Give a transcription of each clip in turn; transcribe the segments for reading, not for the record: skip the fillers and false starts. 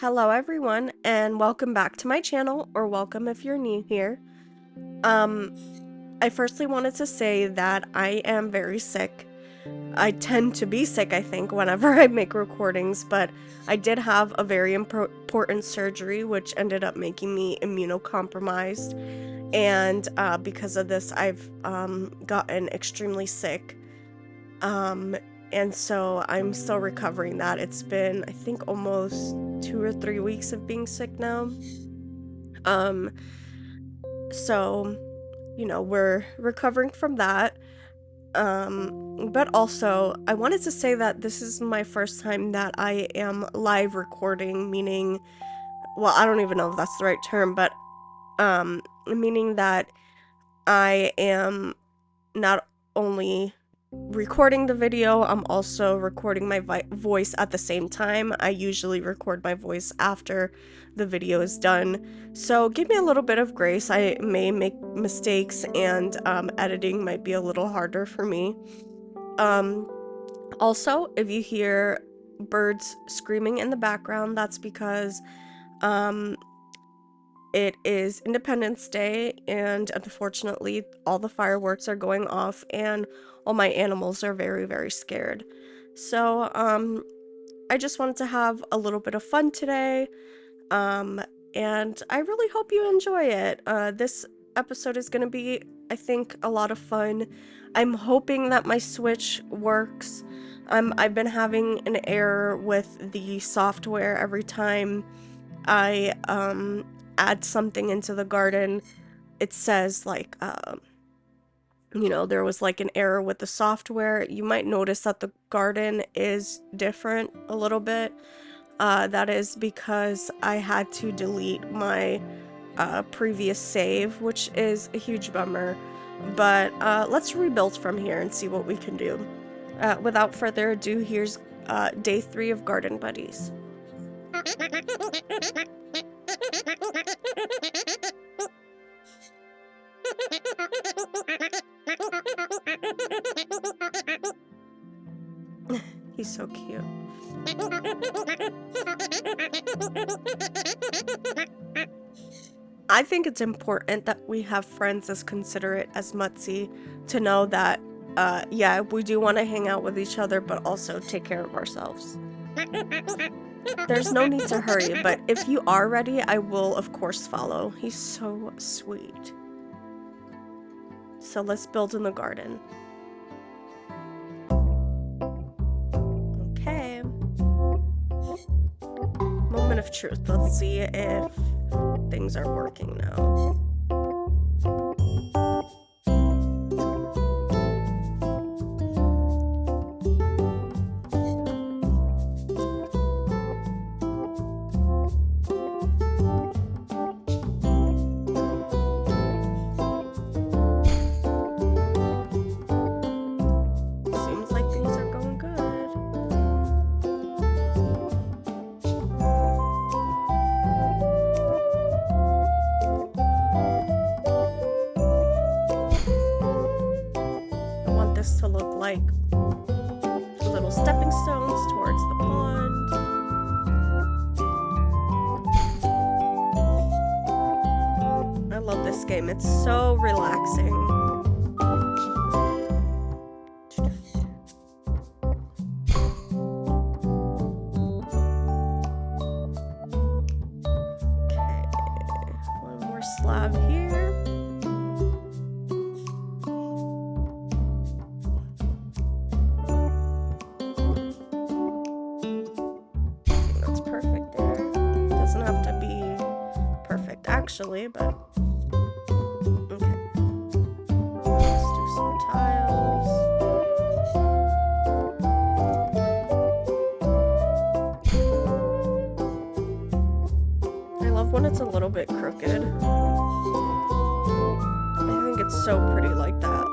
Hello everyone and welcome back to my channel, or welcome if you're new here. Um, I firstly wanted to say that I am very sick. I tend to be sick, I think, whenever I make recordings, but I did have a very important surgery which ended up making me immunocompromised, and because of this I've gotten extremely sick. Um, and so I'm still recovering that. It's been, I think, almost 2 or 3 weeks of being sick now. Um, so, we're recovering from that. But also, I wanted to say that this is my first time that I am live recording, meaning, well, I don't even know if that's the right term, but, meaning that I am not only recording the video, I'm also recording my voice at the same time. I usually record my voice after the video is done, so give me a little bit of grace. I may make mistakes, and editing might be a little harder for me. Also, if you hear birds screaming in the background, that's because it is Independence Day, and unfortunately, all the fireworks are going off, and all my animals are very, very scared. So, I just wanted to have a little bit of fun today, um, and I really hope you enjoy it. This episode is gonna be, I think, a lot of fun. I'm hoping that my Switch works. I've been having an error with the software every time I add something into the garden. It says like there was like an error with the software. You might notice that the garden is different a little bit. That is because I had to delete my previous save, which is a huge bummer. But let's rebuild from here and see what we can do. Without further ado, here's day 3 of Garden Buddies. He's so cute. I think it's important that we have friends as considerate as Mutzi to know that, yeah, we do want to hang out with each other, but also take care of ourselves. There's no need to hurry, but if you are ready, I will, of course, follow. He's so sweet. So let's build in the garden. Okay. Moment of truth. Let's see if things are working now. Seems like things are going good. I want this to look like little stepping stones towards the pond. I love this game. It's so relaxing. Okay, one more slab here. That's perfect there. Doesn't have to be perfect actually, but okay. Let's do some tiles. I love when it's a little bit crooked. I think it's so pretty like that.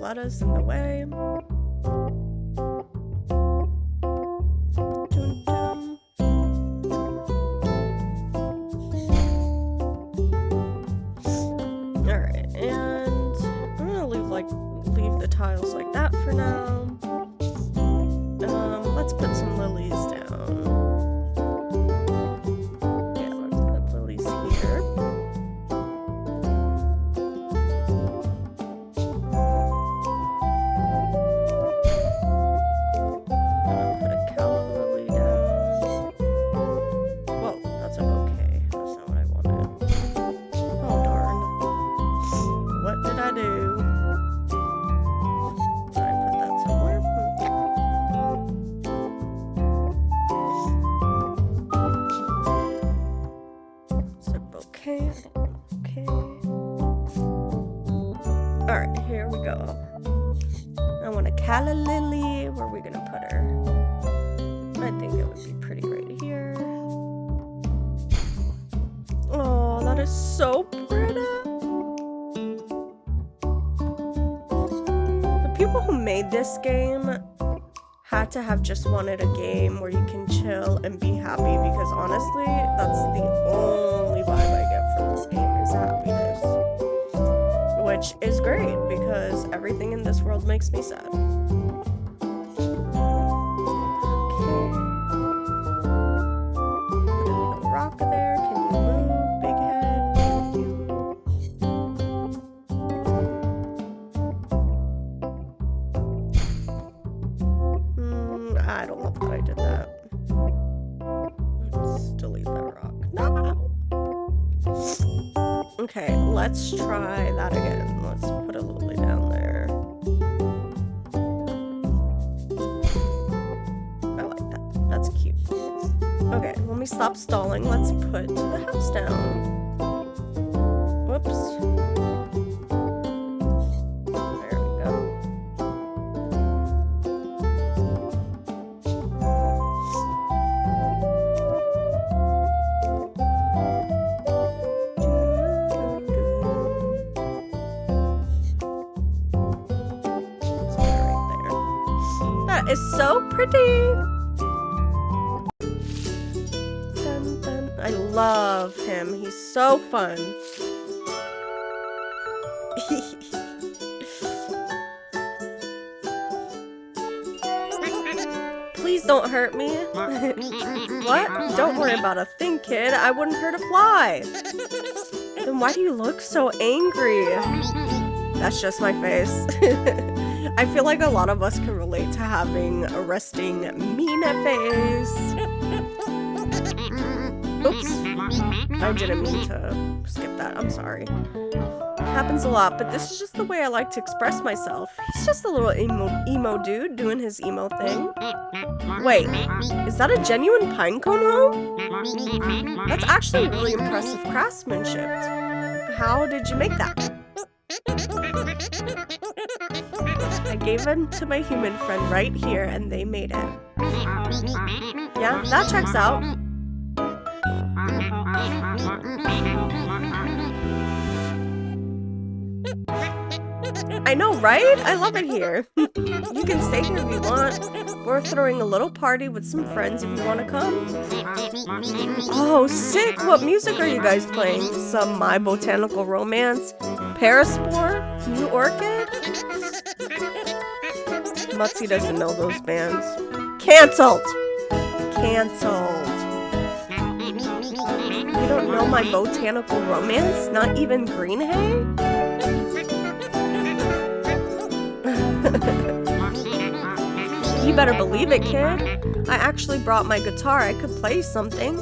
Lettuce in the way. Dun, dun. tiles like that for now. Let's put some lilies down. Yeah, let's put lilies here. Alright, here we go. I want a calla lily. Where are we gonna put her? I think it would be pretty right here. Oh, that is so pretty. The people who made this game had to have just wanted a game where you can chill and be happy, because honestly, that's the only vibe I get from this game is happiness. Which is great, because everything in this world makes me sad. Okay. Put a little rock there. Can you move, big head? Thank you. I don't love that I did that. Let's delete that rock. No! Okay, let's try that again. Let's put a lily down there. I like that. That's cute. Okay, let me stop stalling. Let's put the house down. Whoops. There we go. Is so pretty. Dun, dun. I love him. He's so fun. Please don't hurt me. What? Don't worry about a thing, kid. I wouldn't hurt a fly. Then why do you look so angry? That's just my face. I feel like a lot of us can relate to having a resting Mina face. Oops. I didn't mean to skip that. I'm sorry. It happens a lot, but this is just the way I like to express myself. He's just a little emo dude doing his emo thing. Wait, is that a genuine pinecone home? That's actually really impressive craftsmanship. How did you make that? I gave them to my human friend right here, and they made it. Yeah, that checks out. I know, right? I love it here. You can stay here if you want. We're throwing a little party with some friends if you want to come. Oh, sick! What music are you guys playing? Some My Botanical Romance? Paraspore? New Orchid? Mutzi doesn't know those bands. Cancelled! Cancelled. You don't know My Botanical Romance? Not even Green Hay? You better believe it, kid. I actually brought my guitar. I could play something.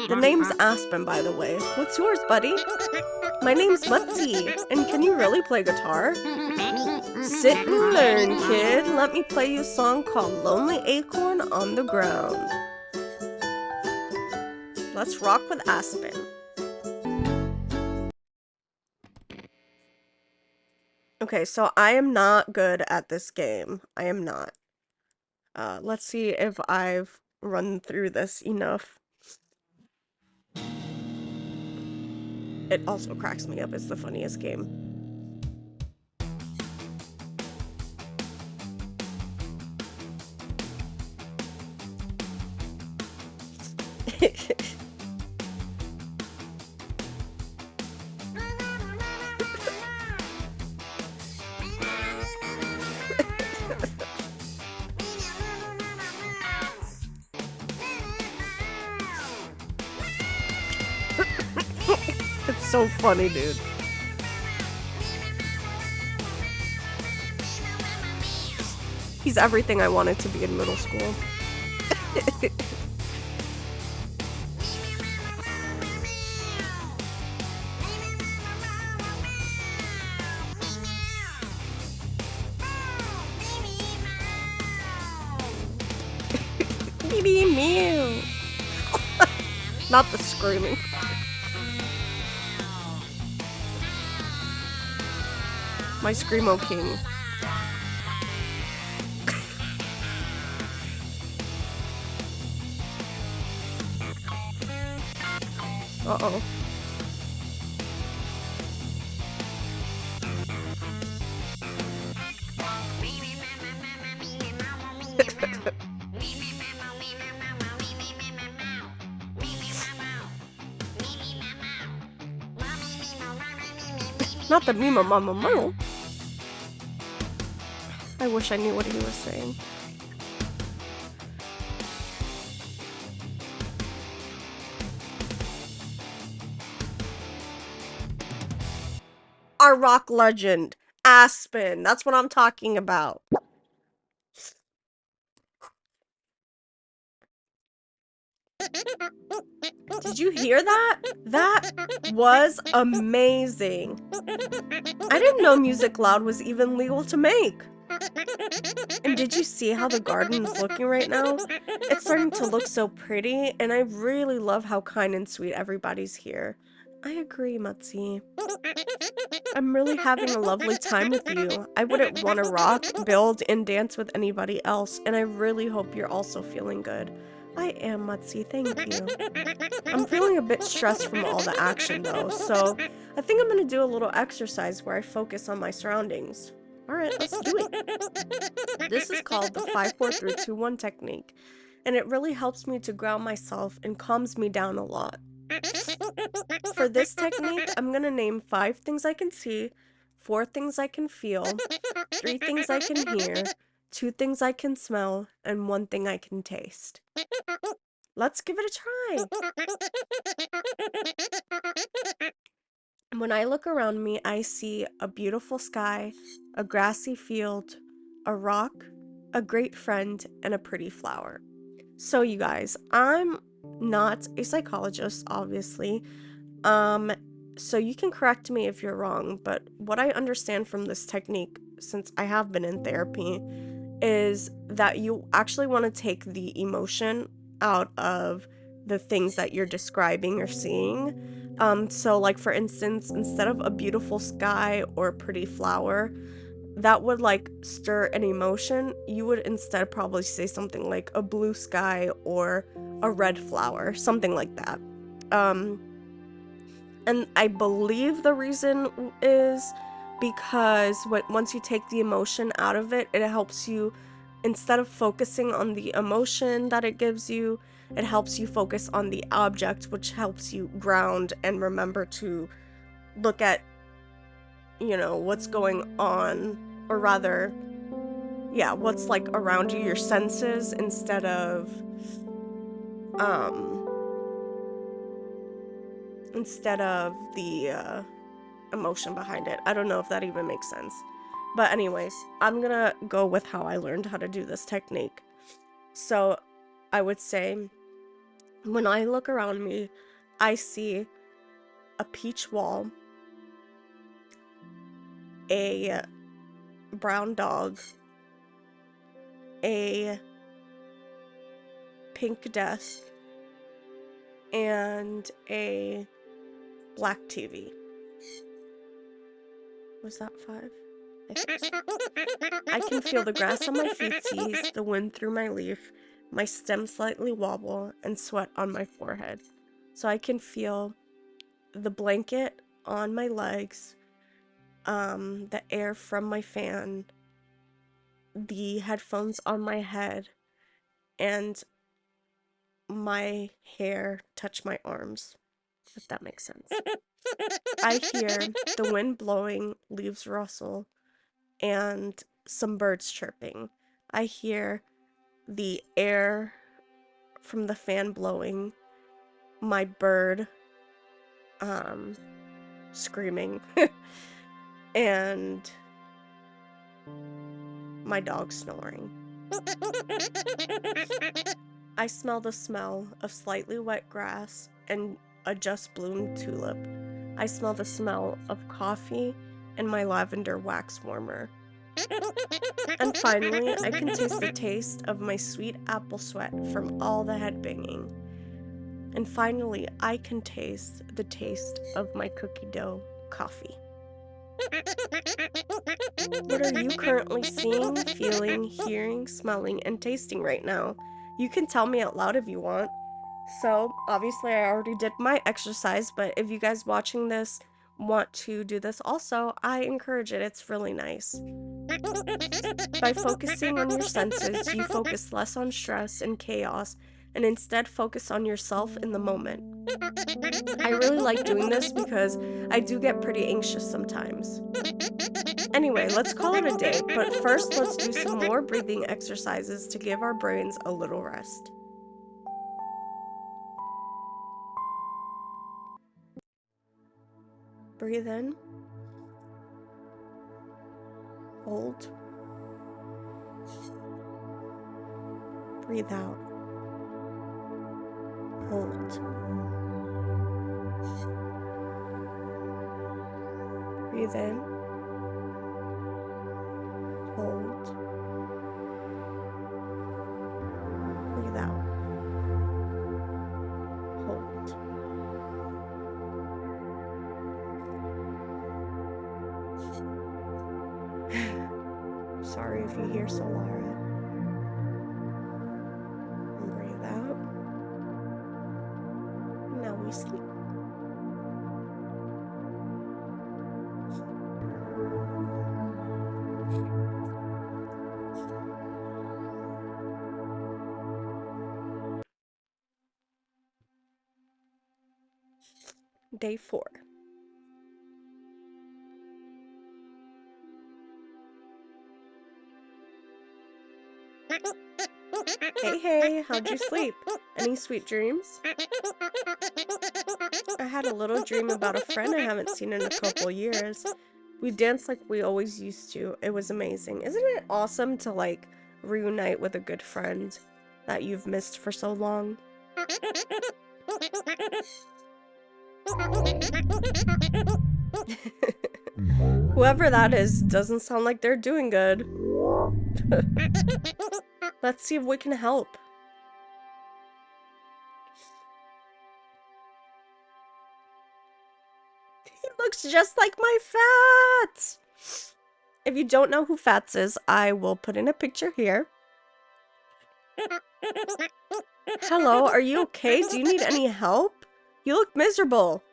The name's Aspen, by the way. What's yours, buddy? My name's Mutzi. And can you really play guitar? Sit and learn, kid. Let me play you a song called Lonely Acorn on the Ground. Let's rock with Aspen. Okay, so I am not good at this game. I am not. Let's see if I've run through this enough. It also cracks me up. It's the funniest game. so funny, dude. He's everything I wanted to be in middle school. Baby meow. Not the screaming. My Screamo King. Uh-oh. Not the Mima Mama Moo. I wish I knew what he was saying. Our rock legend, Aspen. That's what I'm talking about. Did you hear that? That was amazing. I didn't know Music Loud was even legal to make. And did you see how the garden is looking right now? It's starting to look so pretty, and I really love how kind and sweet everybody's here. I agree, Mutzi. I'm really having a lovely time with you. I wouldn't want to rock, build, and dance with anybody else, and I really hope you're also feeling good. I am, Mutzi, thank you. I'm feeling a bit stressed from all the action though, so I think I'm gonna do a little exercise where I focus on my surroundings. Alright, let's do it. This is called the 5-4-3-2-1 technique, and it really helps me to ground myself and calms me down a lot. For this technique, I'm gonna name 5 things I can see, 4 things I can feel, 3 things I can hear, 2 things I can smell, and 1 thing I can taste. Let's give it a try. When I look around me, I see a beautiful sky, a grassy field, a rock, a great friend, and a pretty flower. So you guys, I'm not a psychologist, obviously. So you can correct me if you're wrong, but what I understand from this technique, since I have been in therapy, is that you actually want to take the emotion out of the things that you're describing or seeing. So like for instance, instead of a beautiful sky or a pretty flower, that would like stir an emotion, you would instead probably say something like a blue sky or a red flower, something like that. And I believe the reason is because once you take the emotion out of it, it helps you, instead of focusing on the emotion that it gives you, it helps you focus on the object, which helps you ground and remember to look at, you know, what's going on, or rather, yeah, what's like around you, your senses, instead of the emotion behind it. I don't know if that even makes sense. But anyways, I'm gonna go with how I learned how to do this technique. So I would say, when I look around me, I see a peach wall, a brown dog, a pink desk, and a black TV. Was that 5? I think so. I can feel the grass on my feetsies, the wind through my leaf, my stem slightly wobble, and sweat on my forehead. So I can feel the blanket on my legs, the air from my fan, the headphones on my head, and my hair touch my arms, if that makes sense. I hear the wind blowing, leaves rustle, and some birds chirping. I hear the air from the fan blowing, my bird screaming. And my dog snoring. I smell the smell of slightly wet grass and a just bloomed tulip. I smell the smell of coffee and my lavender wax warmer. And finally, I can taste the taste of my sweet apple sweat from all the head banging. And finally, I can taste the taste of my cookie dough coffee. What are you currently seeing, feeling, hearing, smelling, and tasting right now? You can tell me out loud if you want. So, obviously I already did my exercise, but if you guys watching this want to do this also, I encourage it. It's really nice. By focusing on your senses, you focus less on stress and chaos, and instead focus on yourself in the moment. I really like doing this because I do get pretty anxious sometimes. Anyway, let's call it a day, but first let's do some more breathing exercises to give our brains a little rest. Breathe in. Hold. Breathe out. Hold. Breathe in. Hold. Breathe out. Hold. Sorry if you hear Solara. And breathe out. Now we sleep. Day 4. Hey, how'd you sleep? Any sweet dreams? I had a little dream about a friend I haven't seen in a couple years. We danced like we always used to. It was amazing. Isn't it awesome to, like, reunite with a good friend that you've missed for so long? Whoever that is doesn't sound like they're doing good. Let's see if we can help. He looks just like my Fats! If you don't know who Fats is, I will put in a picture here. Hello, are you okay? Do you need any help? You look miserable.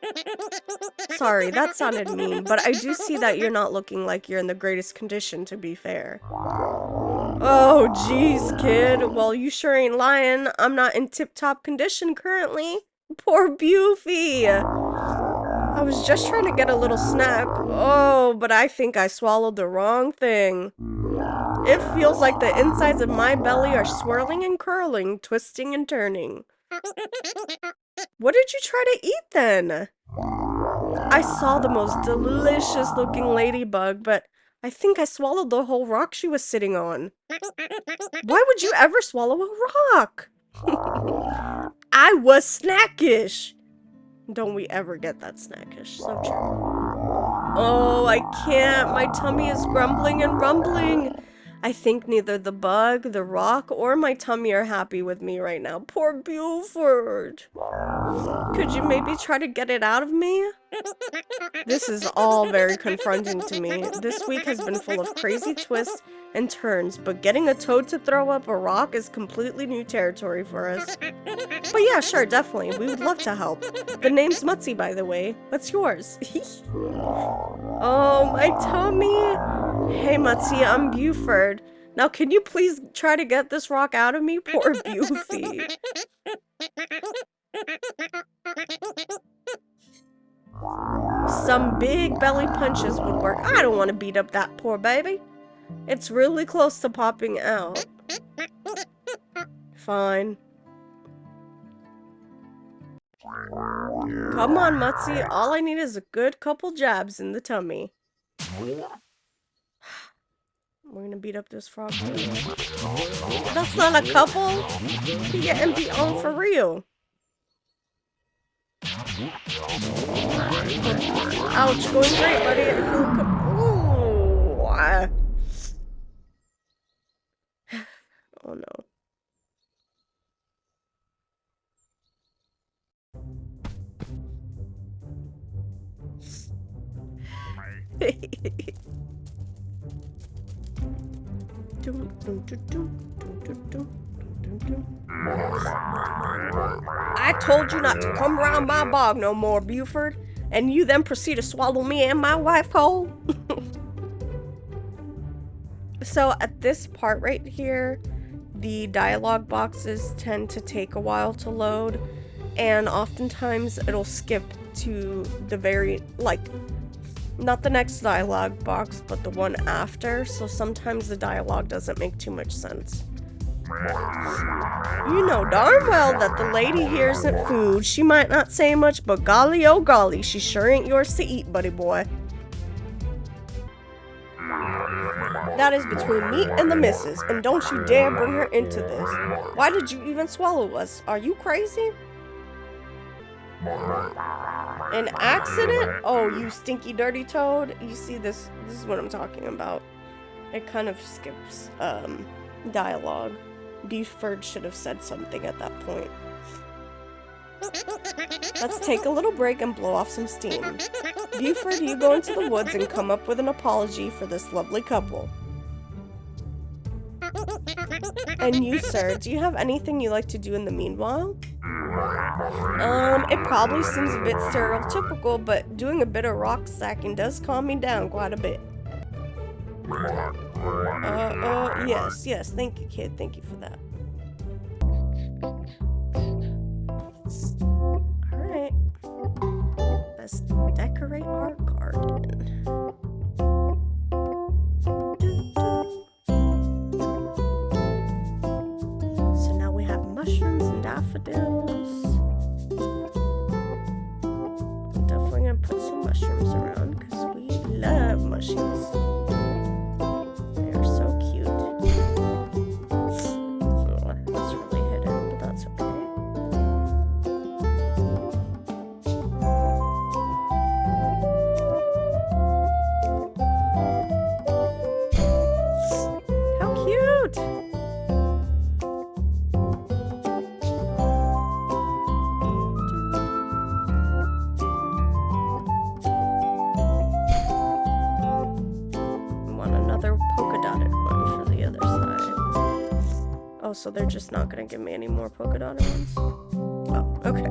Sorry, that sounded mean, but I do see that you're not looking like you're in the greatest condition, to be fair. Oh, jeez, kid. Well, you sure ain't lying. I'm not in tip-top condition currently. Poor Bufy. I was just trying to get a little snack. Oh, but I think I swallowed the wrong thing. It feels like the insides of my belly are swirling and curling, twisting and turning. What did you try to eat then? I saw the most delicious looking ladybug, but I think I swallowed the whole rock she was sitting on. Why would you ever swallow a rock? I was snackish. Don't we ever get that snackish? So true. Oh, I can't. My tummy is grumbling and rumbling. I think neither the bug, the rock, or my tummy are happy with me right now. Poor Buford. Could you maybe try to get it out of me? This is all very confronting to me. This week has been full of crazy twists and turns, but getting a toad to throw up a rock is completely new territory for us. But yeah, sure, definitely. We would love to help. The name's Mutzi, by the way. What's yours? Oh, my tummy. Hey, Mutzi, I'm Buford. Now, can you please try to get this rock out of me? Poor Bufy. Some big belly punches would work. I don't want to beat up that poor baby. It's really close to popping out. Fine. Come on, Mutzi. All I need is a good couple jabs in the tummy. We're gonna beat up this frog. That's not a couple. He getting beat on for real. Ouch, going great, buddy. I feel ooh. Oh no. I told you not to come around my bog no more, Buford, and you then proceed to swallow me and my wife whole. So at this part right here, the dialogue boxes tend to take a while to load, and oftentimes it'll skip to the very, like, not the next dialogue box, but the one after, so sometimes the dialogue doesn't make too much sense. You know darn well that the lady here isn't food. She might not say much, but golly oh golly, she sure ain't yours to eat, buddy boy. That is between me and the missus, and don't you dare bring her into this. Why did you even swallow us? Are you crazy? An accident? Oh, you stinky dirty toad. You see, this is what I'm talking about. It kind of skips dialogue. Buford should have said something at that point. Let's take a little break and blow off some steam. Buford, you go into the woods and come up with an apology for this lovely couple. And you, sir, do you have anything you like to do in the meanwhile? It probably seems a bit stereotypical, but doing a bit of rock stacking does calm me down quite a bit. Yes, thank you, kid, thank you for that. Alright. Let's decorate our garden. So now we have mushrooms and daffodils. I'm definitely gonna put some mushrooms around because we love mushrooms. They're so cute. Oh, that's really hidden, but that's okay. How cute! Want another polka dotted one for the other side. Oh, so they're just not gonna give me any more polka dotted ones? Oh, okay.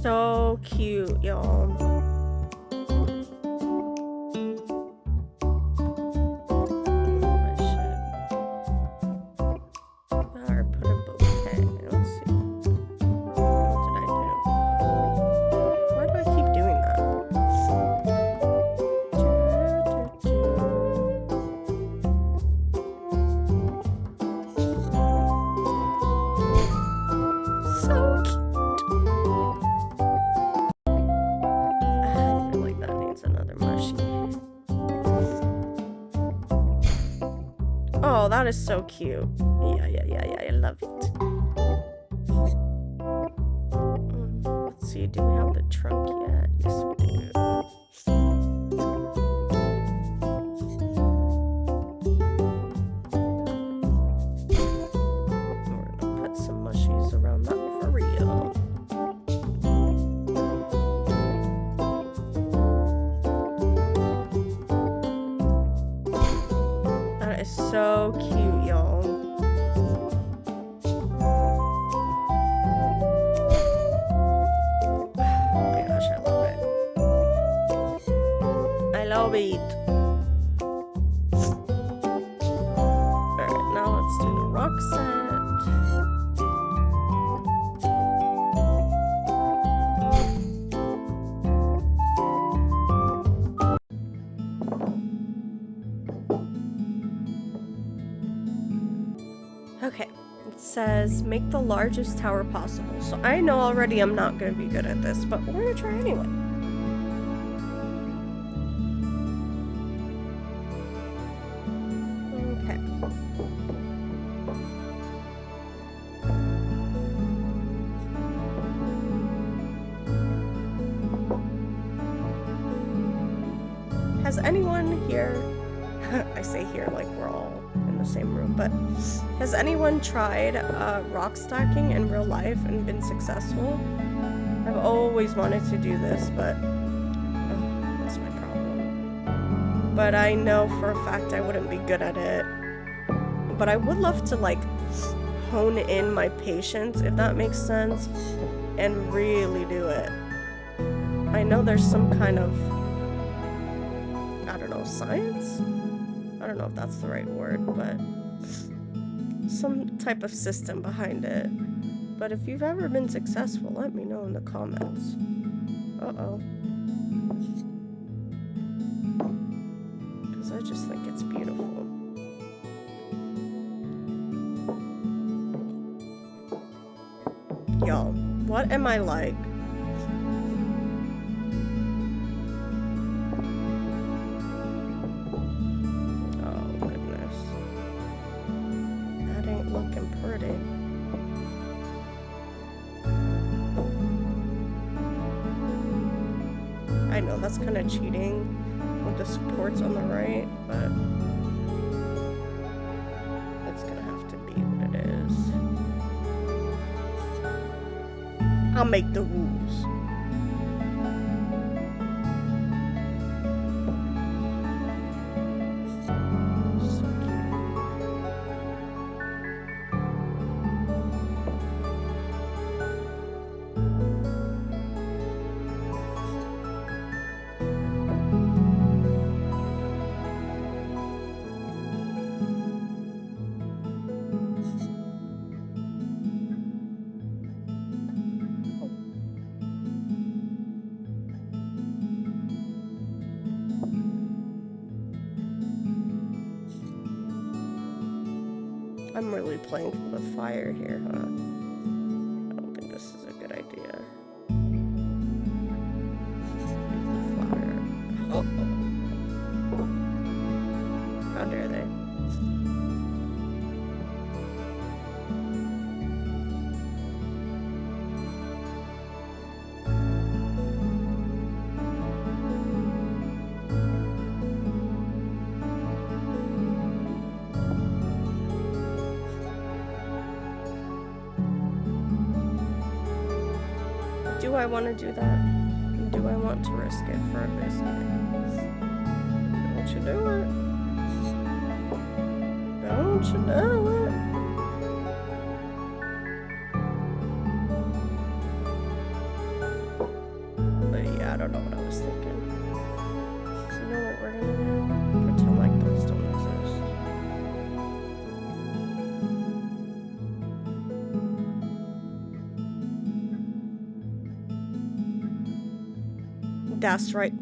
So cute, y'all. Oh, that is so cute. Yeah, I love it. Let's see, do we have the trunk yet? Yes, we do. We're gonna put some mushies around that for real. That is so cute, y'all. Oh my gosh, I love it. I love it. Alright, now let's do the rock set. says make the largest tower possible. So I know already I'm not going to be good at this, but we're going to try anyway. Okay. Has anyone here, I say here like we're all in the same room, but has anyone tried rock stacking in real life and been successful? I've always wanted to do this, but that's my problem. But I know for a fact I wouldn't be good at it. But I would love to like hone in my patience, if that makes sense, and really do it. I know there's some kind of, I don't know, science? I don't know if that's the right word, but some type of system behind it. But if you've ever been successful, let me know in the comments. Uh-oh. Because I just think it's beautiful. Y'all, what am I like? I know that's kind of cheating with the supports on the right, but it's gonna have to be what it is. I'll make the rules. So cute. I'm really playing with fire here, huh? I don't think this is a good idea. Fire. Oh. How dare they? Do I want to do that? Do I want to risk it for a biscuit? Don't you do it. Don't you do it. But yeah, I don't know what I was thinking. You know what we're gonna do? Pretend like those don't exist. That's right.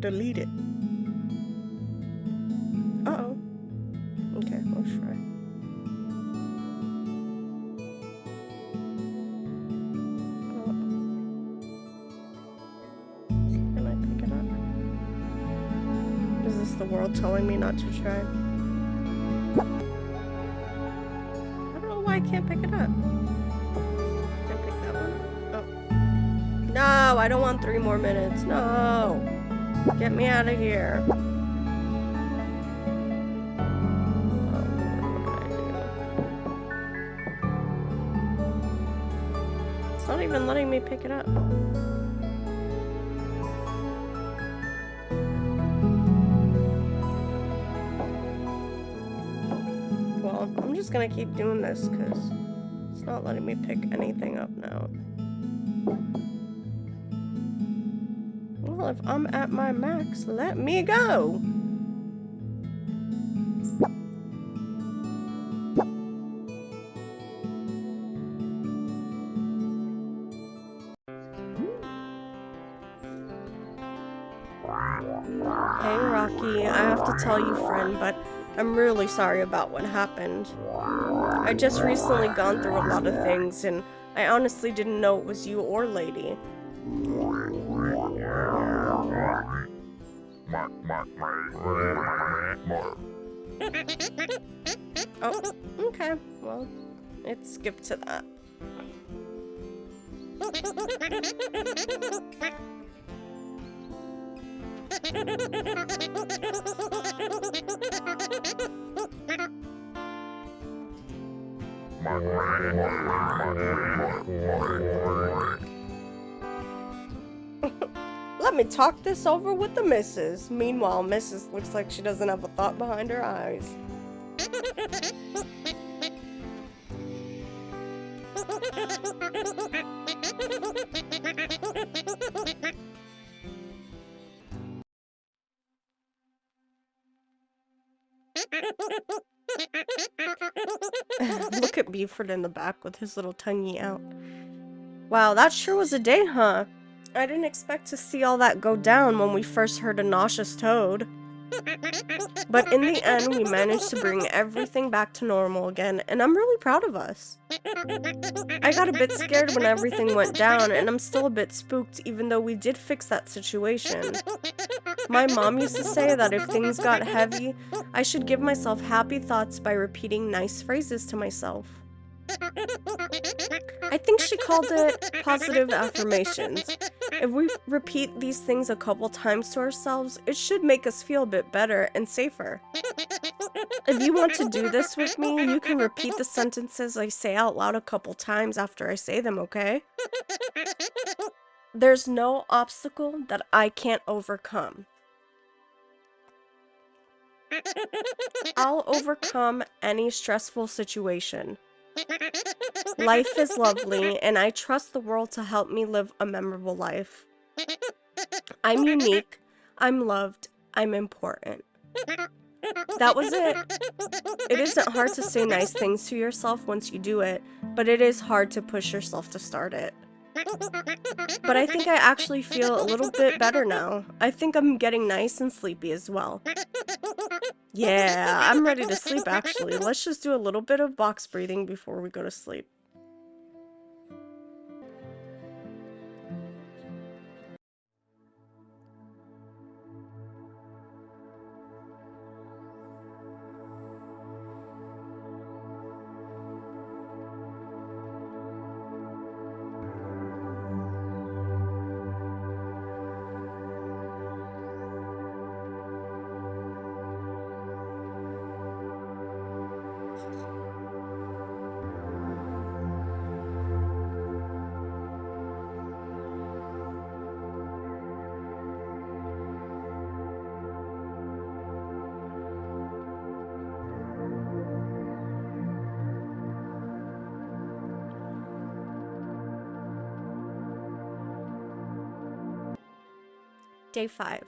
Delete it. Uh-oh. Okay, let's try. Can I pick it up? Is this the world telling me not to try? I don't know why I can't pick it up. Can I pick that one up? Oh. No, I don't want 3 more minutes. No. Get me out of here. Oh, what did I do? It's not even letting me pick it up. Well, I'm just gonna keep doing this because it's not letting me pick anything up now. Well, if I'm at my max, let me go. Hey, Rocky, I have to tell you, friend, but I'm really sorry about what happened. I just recently gone through a lot of things, and I honestly didn't know it was you or Lady. Oh, okay. Well, it skipped to that. Let me talk this over with the missus. Meanwhile, Mrs. looks like she doesn't have a thought behind her eyes. Look at Buford in the back with his little tonguey out. Wow, that sure was a day, huh? I didn't expect to see all that go down when we first heard a nauseous toad. But in the end, we managed to bring everything back to normal again, and I'm really proud of us. I got a bit scared when everything went down, and I'm still a bit spooked even though we did fix that situation. My mom used to say that if things got heavy, I should give myself happy thoughts by repeating nice phrases to myself. I think she called it positive affirmations. If we repeat these things a couple times to ourselves, it should make us feel a bit better and safer. If you want to do this with me, you can repeat the sentences I say out loud a couple times after I say them, okay? There's no obstacle that I can't overcome. I'll overcome any stressful situation. Life is lovely, and I trust the world to help me live a memorable life. I'm unique, I'm loved, I'm important. That was it. It isn't hard to say nice things to yourself once you do it, but it is hard to push yourself to start it. But I think I actually feel a little bit better now. I think I'm getting nice and sleepy as well. Yeah, I'm ready to sleep actually. Let's just do a little bit of box breathing before we go to sleep. Day 5.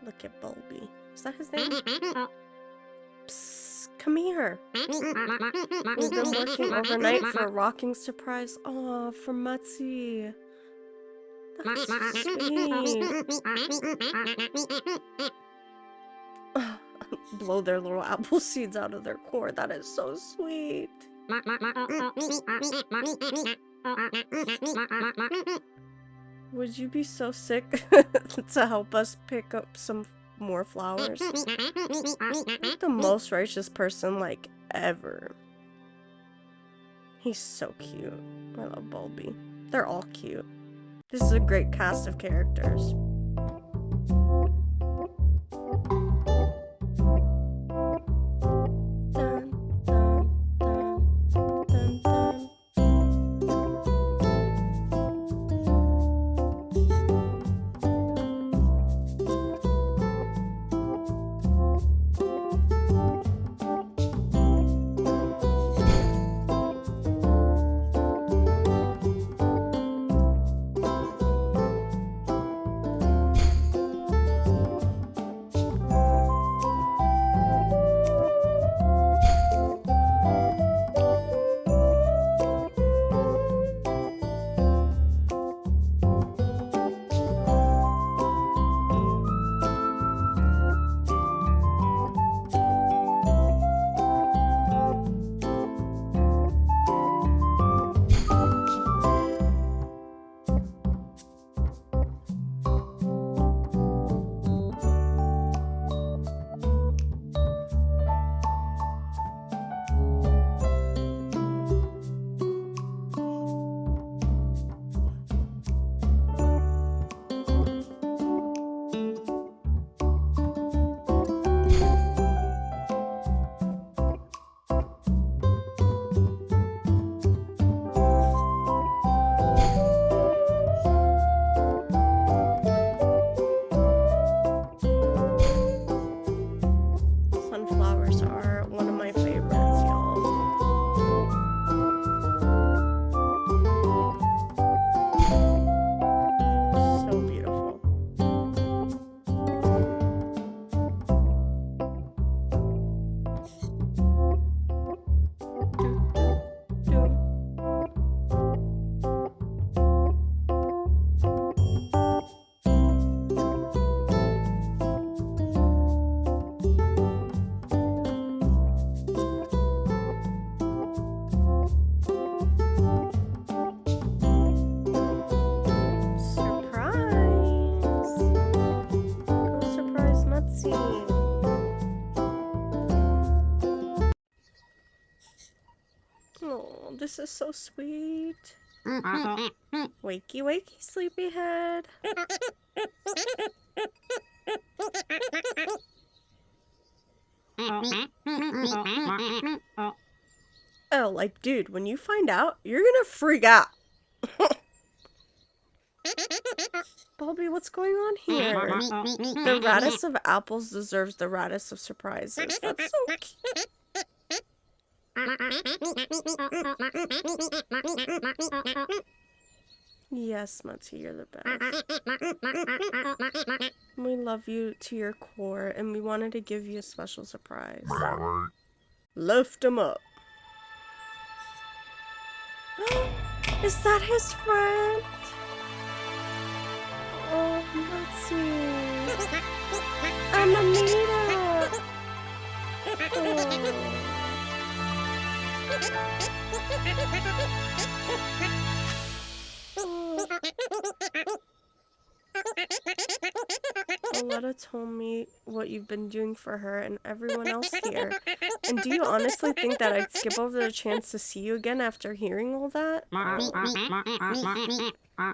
Look at Bulby. Is that his name? Psst, come here. We've been working overnight for a rocking surprise. Aw, for Mutzi. That's sweet. Blow their little apple seeds out of their core. That is so sweet. Would you be so sick to help us pick up some more flowers? You're the most righteous person, like, ever. He's so cute. I love Bulby. They're all cute. This is a great cast of characters. this is so sweet. Wakey, wakey, sleepyhead. Oh, like, dude, when you find out, you're gonna freak out. Bobby, what's going on here? The Raddus of apples deserves the Raddus of surprises. That's so cute. Yes, Mutzy, you're the best. We love you to your core, and we wanted to give you a special surprise. Lift him up. Is that his friend? Oh, Mutzy. Amanita. Aletta told me what you've been doing for her and everyone else here. And do you honestly think that I'd skip over the chance to see you again after hearing all that?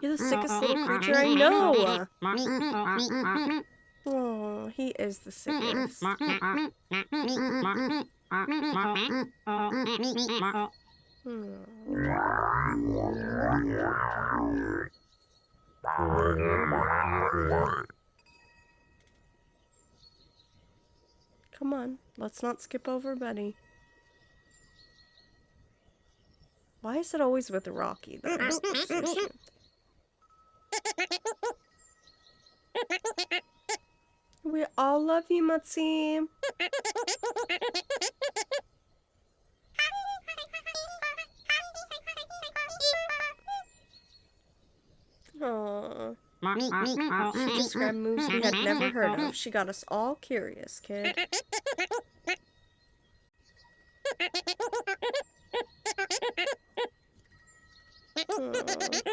You're the sickest little creature I know! Oh, he is the sickest. Come on, let's not skip over Betty. Why is it always with Rocky, though? We all love you, Mutzy. Aww. She described moves we had never heard of. She got us all curious, kid.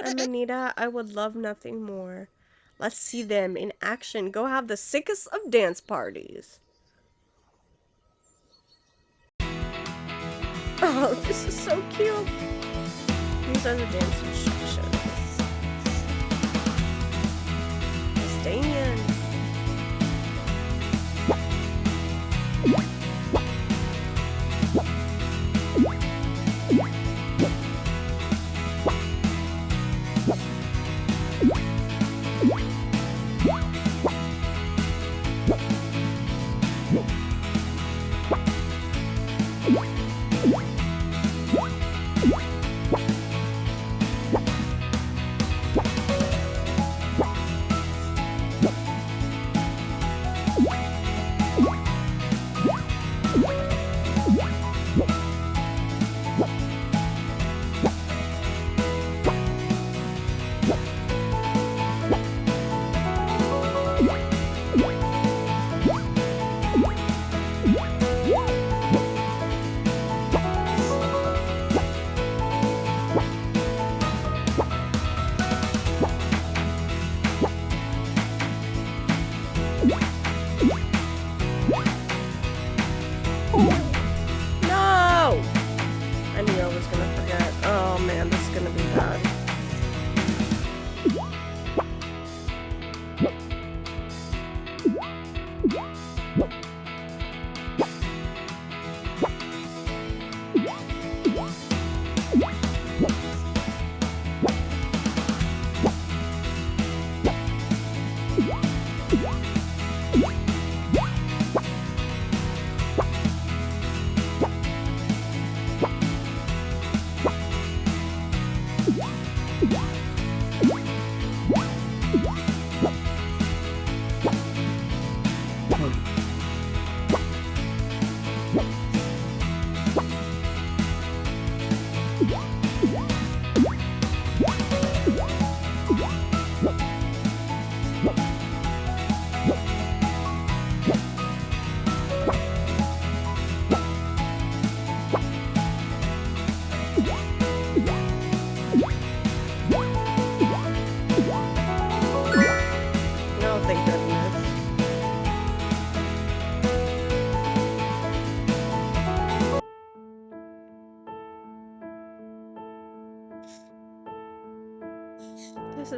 Amanita, I would love nothing more. Let's see them in action. Go have the sickest of dance parties. Oh, this is so cute. These are the dance instructions. Stay in.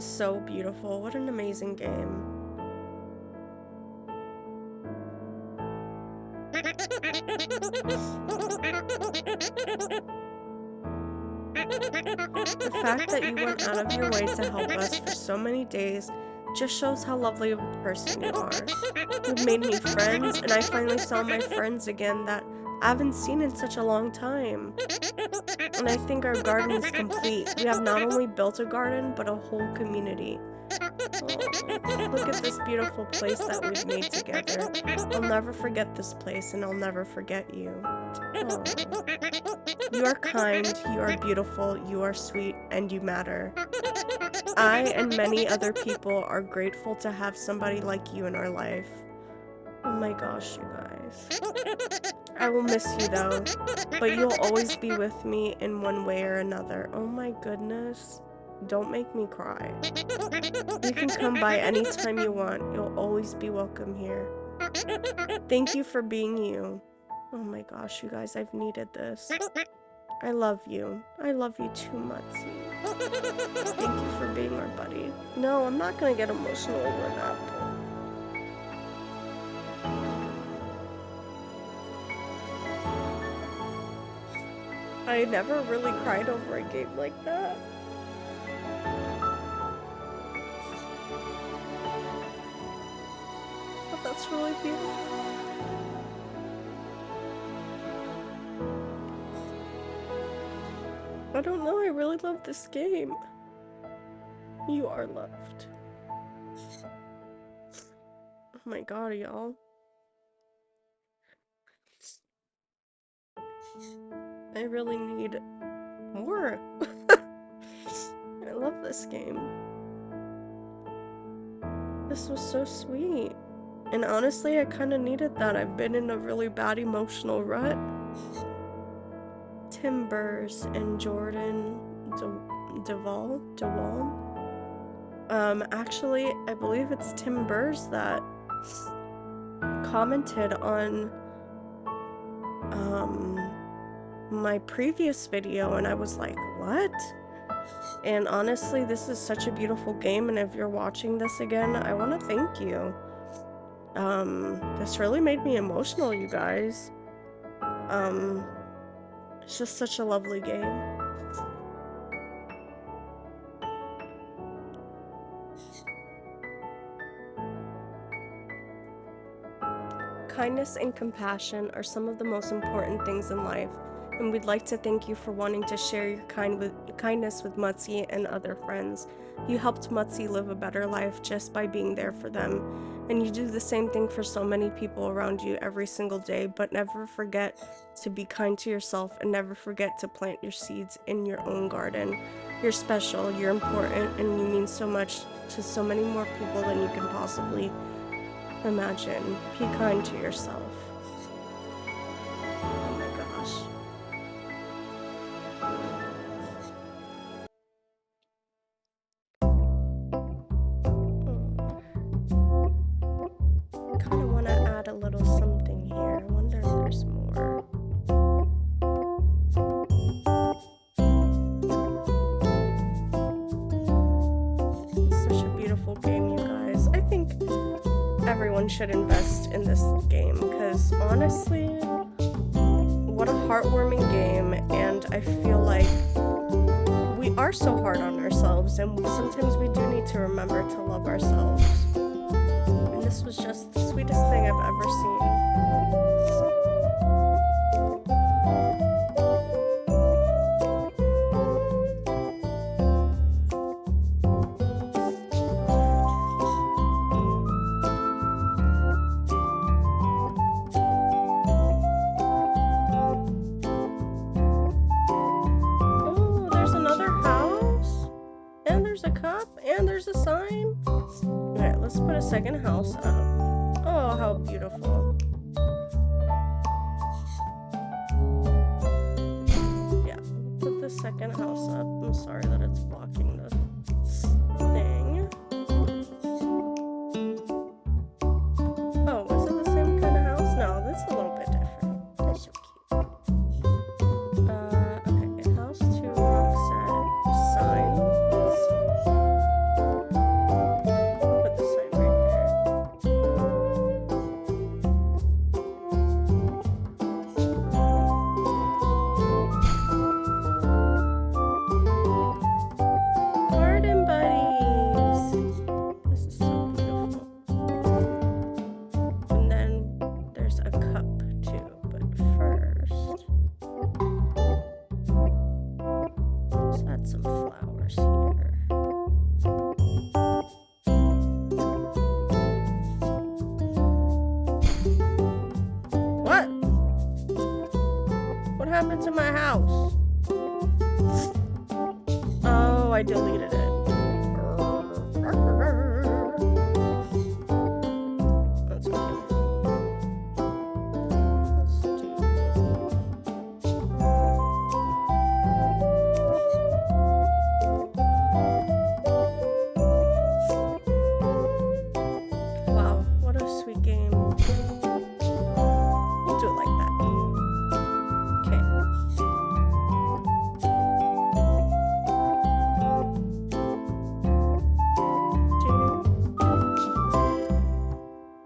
is so beautiful. What an amazing game. The fact that you went out of your way to help us for so many days just shows how lovely of a person you are. You've made me friends, and I finally saw my friends again that I haven't seen in such a long time. And I think our garden is complete. We have not only built a garden, but a whole community. Oh, look at this beautiful place that we've made together. I'll never forget this place, and I'll never forget you. Oh. You are kind, you are beautiful, you are sweet, and you matter. I and many other people are grateful to have somebody like you in our life. Oh my gosh, you guys. I will miss you though, but you'll always be with me in one way or another. Oh my goodness. Don't make me cry. You can come by anytime you want. You'll always be welcome here. Thank you for being you. Oh my gosh, you guys, I've needed this. I love you. I love you too much. Thank you for being our buddy. No, I'm not gonna get emotional over that. I never really cried over a game like that. But that's really beautiful. I don't know, I really love this game. You are loved. Oh my god, y'all. I really need more. I love this game. This was so sweet. And honestly, I kind of needed that. I've been in a really bad emotional rut. Tim Burrs and Jordan DeWall. Actually, I believe it's Tim Burrs that commented on my previous video, and I was like, what? And honestly, this is such a beautiful game, and if you're watching this again, I want to thank you. This really made me emotional, you guys. It's just such a lovely game. Kindness and compassion are some of the most important things in life, and we'd like to thank you for wanting to share your kindness with Mutzi and other friends. You helped Mutzi live a better life just by being there for them, and you do the same thing for so many people around you every single day, but never forget to be kind to yourself and never forget to plant your seeds in your own garden. You're special, you're important, and you mean so much to so many more people than you can possibly imagine. Be kind to yourself. Oh my gosh. I kind of want to add a little something here. I wonder if there's more. It's such a beautiful game, you guys. I think everyone should invest in this game because honestly, what a heartwarming game, and I feel like we are so hard on ourselves, and sometimes we do need to remember to love ourselves. And this was just the sweetest thing I've ever seen. There's a cup and there's a sign. Alright, let's put a second house up. Oh, how beautiful. Yeah, put the second house up. I'm sorry that it's blocking the thing. Oh, is it the same kind of house? No, this is a little bit different. That's so cute. Okay, house 2, Roxette, sign. What's in my house? Oh, I deleted it. That's okay. Wow, what a sweet game. We'll do it like that. Okay.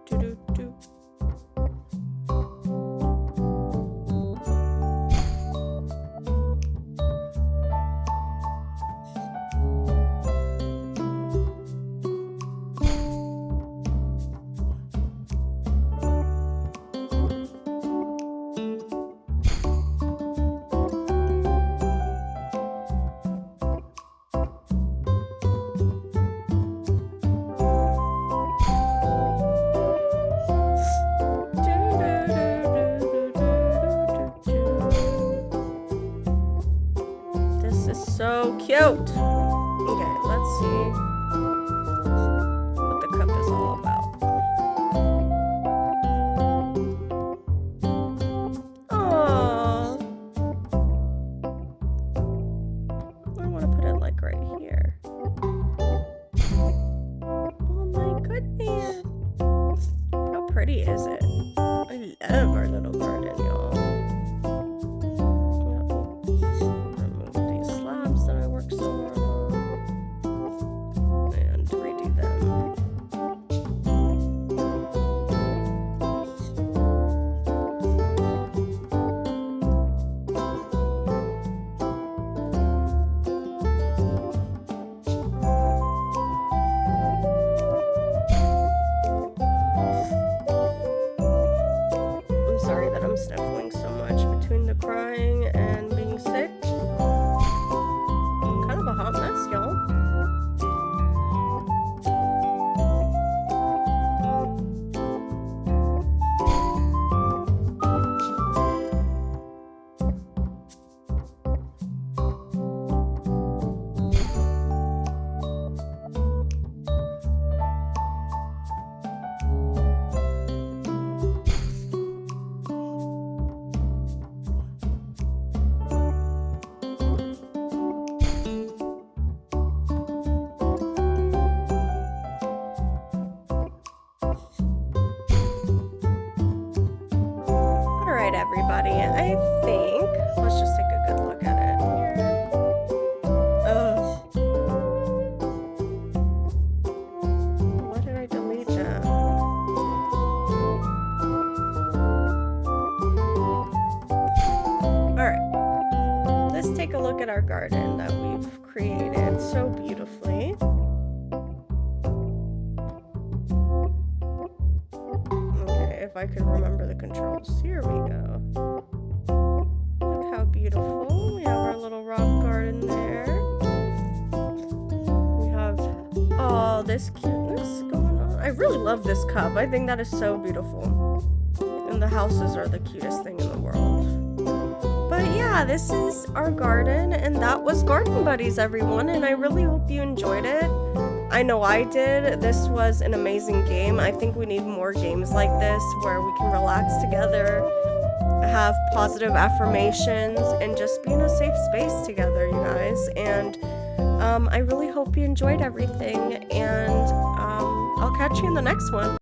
Do-do-do. This is so cute. Okay, let's see what the cup is all about. Aww. I want to put it like right here. Oh my goodness. How pretty is it? I love our little garden, y'all. Remove these slabs that I worked so hard on. And redo them. I'm sorry that I'm sniffling so much between the crying and being sick. Kind of a hot mess, y'all. Alright, everybody, I think let's just take a good look at it here. Ugh. Why did I delete that? Alright, let's take a look at our garden that we've created so beautifully. Okay, if I could remember the controls. Here we go. Look how beautiful. We have our little rock garden there. We have all this cuteness going on. I really love this cup. I think that is so beautiful. And the houses are the cutest thing in the world. But yeah, this is our garden, and that was Garden Buddies, everyone, and I really hope you enjoyed it. I know I did. This was an amazing game. I think we need more games like this where we can relax together, have positive affirmations, and just be in a safe space together, you guys. And I really hope you enjoyed everything, and I'll catch you in the next one.